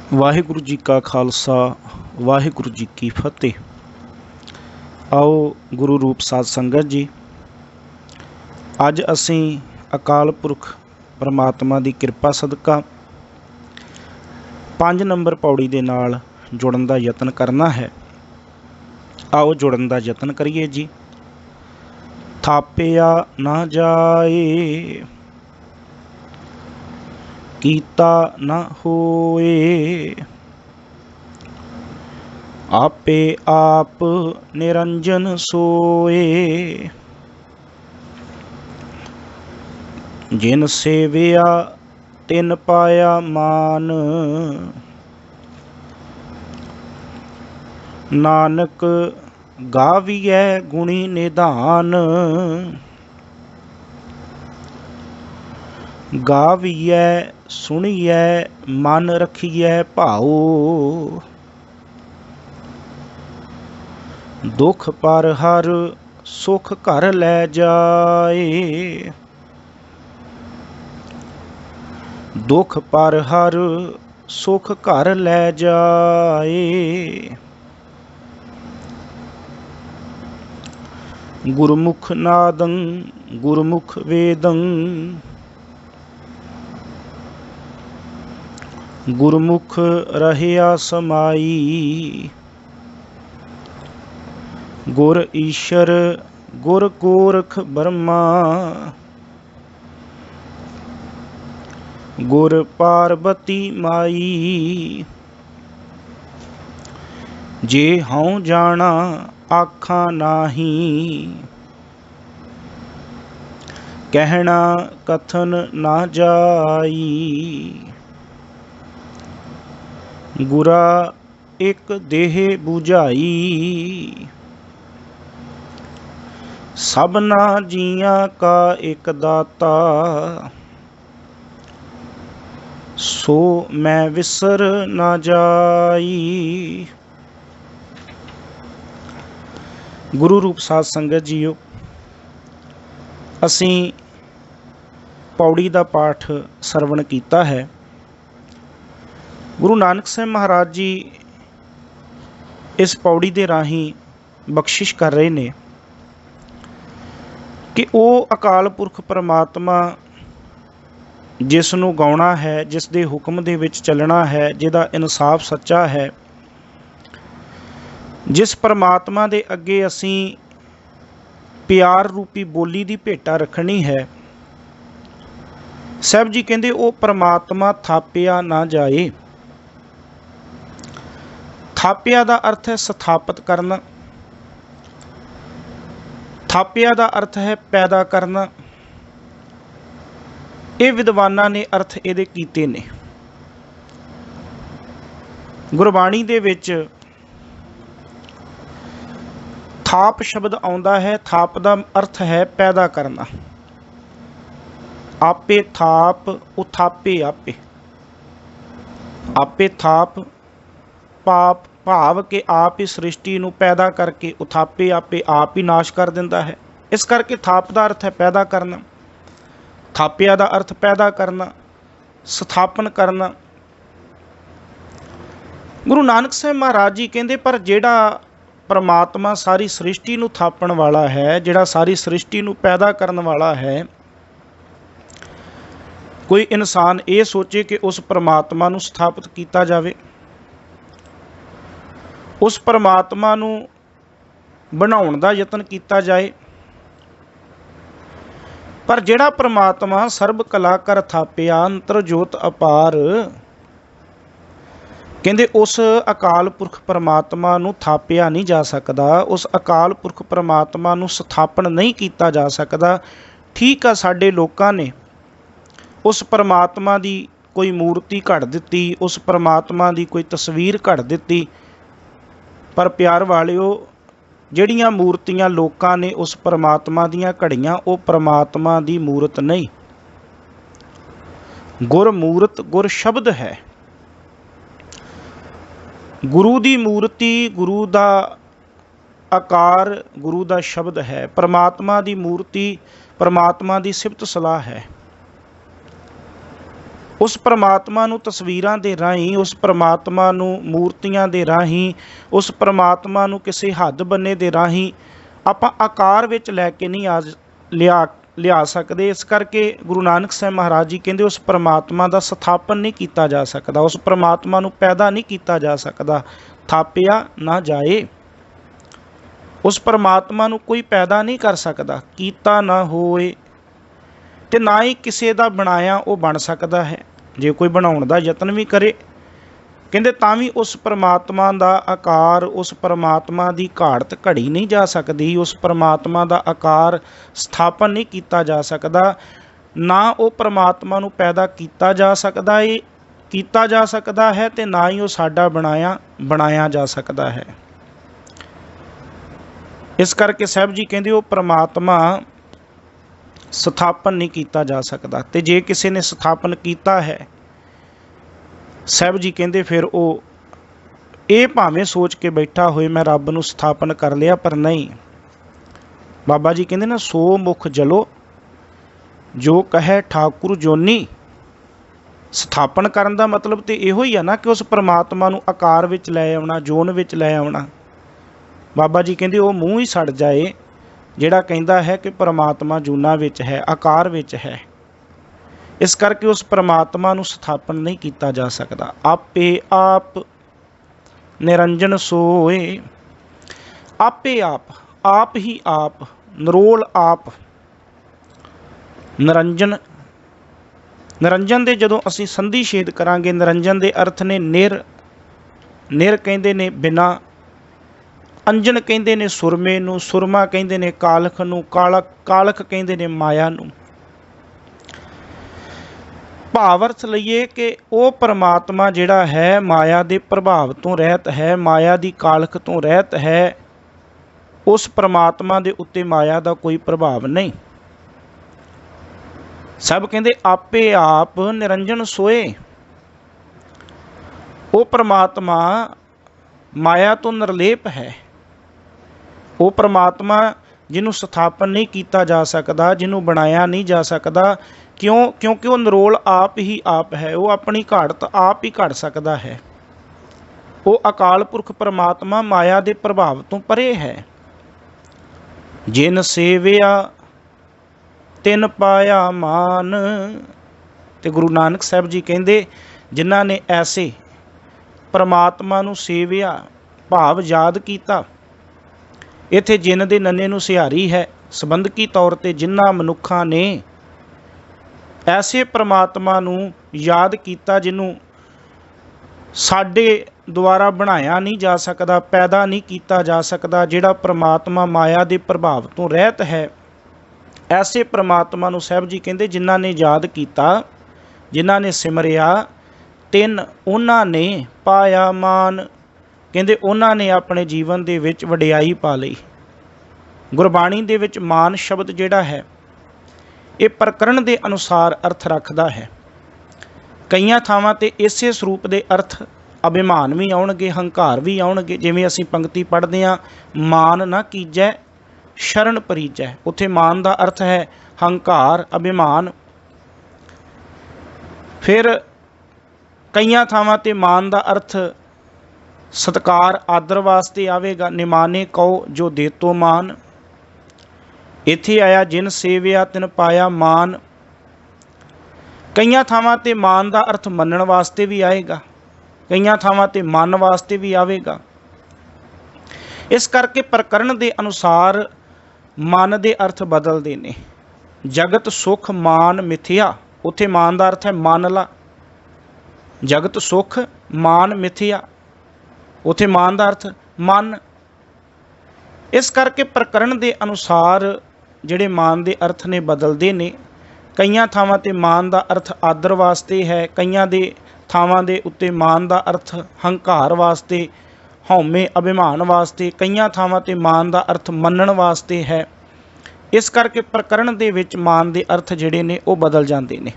वाहिगुरु जी का खालसा वाहिगुरु जी की फतेह। आओ गुरु रूप साध संगत जी, अज असी अकाल पुरख परमात्मा की किरपा सदका 5 नंबर पौड़ी दे नाल जुड़न का यतन करना है। आओ जुड़न का यतन करिए जी। थापिया ना जाए, कीता ना होए, आपे आप निरंजन सोए। जिन सेविया तिन पाया मान, नानक गाविए गुणी निधान। गाविए सुनिए मन रखिए भाओ, दुख पर हर सुख घर लै जाए। दुख पर हर सुख घर लै जाए। गुरमुख नादं गुरमुख वेदं, गुरमुख रहिया समाई। गुर ईश्वर गुर गोरख ब्रह्मा, गुर पार्वती माई। जे हऊँ जाना आखा नाही, कहना कथन ना जाई। गुरा एक देह बुझाई, सबना जिया का एक दाता। सो मैं विसर ना जाई। गुरु रूप साध संगत जीओ, असी पौड़ी का पाठ सरवण किया है। गुरु नानक साहब महाराज जी इस पौड़ी के राही बख्शिश कर रहे ने कि वो अकाल पुरख परमात्मा जिसनों गाउणा है, जिस दे हुक्म दे विच चलना है, जिहदा इंसाफ सच्चा है, जिस परमात्मा दे अगे असी प्यार रूपी बोली की भेटा रखनी है। साहब जी कहते वो परमात्मा थापिया ना जाए। थापिया का अर्थ है स्थापित करना, थापिया का अर्थ है पैदा करना। ये विद्वानां ने अर्थ ये कीते ने। गुरबाणी दे विच थाप शब्द आउंदा है। थाप का अर्थ है पैदा करना। आपे थाप उथापे आपे, आपे थाप पाप भाव के आप ही सृष्टि नूं पैदा करके उथापे आपे आप ही नाश कर दिंदा है। इस करके थाप का अर्थ है पैदा करना, थापिया का अर्थ पैदा करना, स्थापन करना। गुरु नानक साहब महाराज जी कहते पर जिहड़ा परमात्मा सारी सृष्टि नूं थापण वाला है, जिहड़ा सारी सृष्टि नूं पैदा करन वाला है, कोई इंसान ये सोचे कि उस परमात्मा नूं स्थापित किया जाए, उस परमात्मा नूं बनाउण दा यतन किया जाए। पर जिहड़ा परमात्मा सर्ब कला कर थापिया अंतर जोत अपार, कहते उस अकाल पुरख परमात्मा नूं थापिया नहीं जा सकता, उस अकाल पुरख परमात्मा नूं स्थापन नहीं किया जा सकता। ठीक है, साडे लोकां ने उस परमात्मा की कोई मूर्ति घड़ दिती, उस परमात्मा की कोई तस्वीर घड़ दिती, पर प्यार वालिओ जिहड़ियां मूर्तियां लोकां ने उस परमात्मा दीयां घड़ियां, वो परमात्मा की मूरत नहीं। गुर मूरत गुर शब्द है। गुरु की मूर्ति, गुरु का आकार, गुरु का शब्द है। परमात्मा की मूर्ति परमात्मा की सिफत सलाह है। उस परमात्मा नूं तस्वीरां दे राहीं, उस परमात्मा नूं मूर्तियां दे राहीं, उस परमात्मा नूं किसी हद बन्ने दे राहीं आपां आकार विच लैके नहीं लिया सकते। इस करके गुरु नानक साहब महाराज जी कहते उस परमात्मा का सथापन नहीं किया जा सकता, उस परमात्मा नूं पैदा नहीं किया जा सकता, थापिया ना जाए। उस परमात्मा नूं कोई पैदा नहीं कर सकता, कीता ना होए, ते ना ही किसी का बनाया वो बन सकता है। जे कोई बनाउण दा यतन भी करे कहते तां भी उस परमात्मा का आकार, उस परमात्मा की घाड़त घड़ी नहीं जा सकती, उस परमात्मा का आकार स्थापन नहीं किया जा सकता, ना वो परमात्मा नूं पैदा किया जा सकता है ते ना ही वो साडा बनाया जा सकता है। इस करके साहब जी कहते वो परमात्मा स्थापन नहीं किया जा सकता, ते जे किसी ने स्थापन किया है साहब जी कहते फिर वो ये भावें सोच के बैठा होए मैं रब नूं स्थापन कर लिया, पर नहीं। बाबा जी कहते ना सो मुख जलो जो कहे ठाकुर जोनी। स्थापन करन दा मतलब तो इहो ही है ना कि उस परमात्मा नूं आकार विच लै आउणा, जोन विच लै आउणा। बाबा जी कहते वो मूँह ही सड़ जाए जिहड़ा कहंदा है कि परमात्मा जूना विच है, आकार विच है। इस करके उस परमात्मा नूं स्थापन नहीं किया जा सकता। आपे आप निरंजन सोए, आपे आप ही आप, निरोल आप, निरंजन। निरंजन दे जदों असीं संधि छेद करांगे, निरंजन दे अर्थ ने निर कहंदे ने बिना, अंजन कहंदे ने सुरमे नूं, सुरमा कहंदे ने कालख नूं, कालख कहंदे ने माया नूं। भाव अर्थ लईए कि वो परमात्मा जिहड़ा है माया के प्रभाव तो रहत है, माया की कालख तो रहत है। उस परमात्मा के उत्ते माया का कोई प्रभाव नहीं। सब कहते आपे आप निरंजन सोए। वो परमात्मा माया तो निर्लेप है, वो परमात्मा जिन्हों स्थापन नहीं किया जा सकता, जिन्हों बनाया नहीं जा सकता। क्योंकि वो निरोल आप ही आप है, वो अपनी घाड़त आप ही घड़ सकता है। वो अकाल पुरख परमात्मा माया के प्रभाव तो परे है। जिन सेविया तिन पाया मान। ते गुरु नानक साहब जी कहते जिन्हां ने ऐसे परमात्मा नूं सेविया, भाव याद किया। इत्थे जिन दे नन्ने नूं सिहारी है, संबंधकी तौर पर जिन्हां मनुखां ने ऐसे परमात्मा नूं याद किया जिन्हों साडे द्वारा बनाया नहीं जा सकता, पैदा नहीं किया जा सकता, जिहड़ा परमात्मा माया के प्रभाव तो रहत है। ऐसे परमात्मा नूं साहब जी कहते जिन्हां ने याद किया, जिन्हां ने सिमरिया, तिन उन्हां ने पाया मान। कहते उन्हां ने अपने जीवन दे विच वडियाई पा लई। गुरबाणी दे विच मान शब्द जिहड़ा है ये प्रकरण के अनुसार अर्थ रखता है। कई थावां ते इसे स्वरूप के अर्थ अभिमान भी आउणगे, हंकार भी आउणगे। जिवें असीं पंक्ति पढ़ते हैं, मान ना कीजै शरण परीजै। उत्थे मान का अर्थ है हंकार, अभिमान। फिर कई थावां ते मान का अर्थ सत्कार, आदर वास्ते आवेगा। निमाने कहो जो देतो मान। इत्थे आया जिन सेविया तिन पाया मान। कई थावां ते मान का अर्थ मनण वास्ते भी आएगा, कई थावां ते मन वास्ते भी आवेगा। इस करके प्रकरण के अनुसार मन के अर्थ बदलते ने। जगत सुख मान मिथ्या, उत्थे मान का अर्थ है मन ला। जगत सुख मान मिथ्या, उत्थे मान का अर्थ मन। इस करके प्रकरण के अनुसार जिहड़े मान के अर्थ ने बदलते ने। कई थावां ते मान का अर्थ आदर वास्ते है, कई दे थावां दे उत्ते मान का अर्थ हंकार वास्ते, हौमे अभिमान वास्ते, कई थावां ते मान का अर्थ मनण वास्ते है। इस करके प्रकरण दे विच मान के अर्थ जिहड़े ने वो बदल जाते हैं।